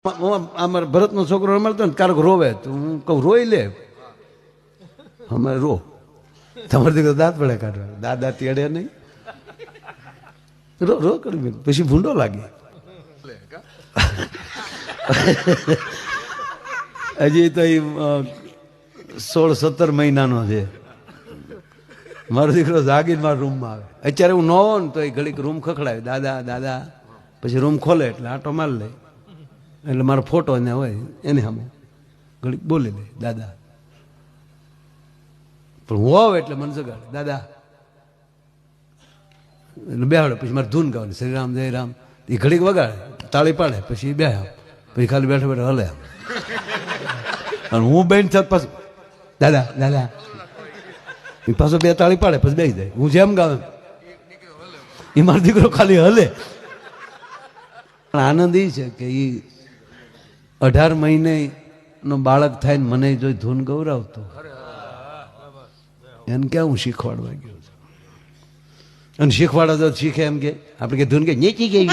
અમારા ભરતનો છોકરો રમાડતો ને ક્યારેક રોવે તો હું કહું રોઈ લે અમારે રો તમારે દીકરો દાંત પડે કાઢવા દાદા તેડે નહીં રો રો કરી પછી ભૂંડો લાગે હજી તો એ 16-17 મહિનાનો છે મારો દીકરો જાગીને મારા રૂમમાં આવે અત્યારે હું ન હોઉં ને તો એ ઘડીક રૂમ ખખડાવે દાદા દાદા પછી રૂમ ખોલે એટલે આટો મારી લે એટલે મારો ફોટો ને હોય એને સામે ઘડીક બોલી દે દાદા પણ હું આવ એટલે મને જગાડે દાદા એટલે બેહાડે પછી મારે ધૂન ગાવાની શ્રીરામ જય રામ એ ઘડીક વગાડે તાળી પાડે પછી બે આમ પછી ખાલી બેઠા બેઠા હલે આમ અને હું બેન થાત પાછું દાદા દાદા એ પાછો બે તાળી પાડે પછી બેસી જાય હું જેમ ગાવ એ મારો દીકરો ખાલી હલે આનંદ એ છે કે એ 18 મહિને નો બાળક થાય ને મને જોઈ ધૂન ગૌરાવતો એને ક્યાં હું શીખવાડવા ગયો છું અને શીખવાડો તો શીખે એમ કે આપણે કે ધૂન કે નીચી ગઈ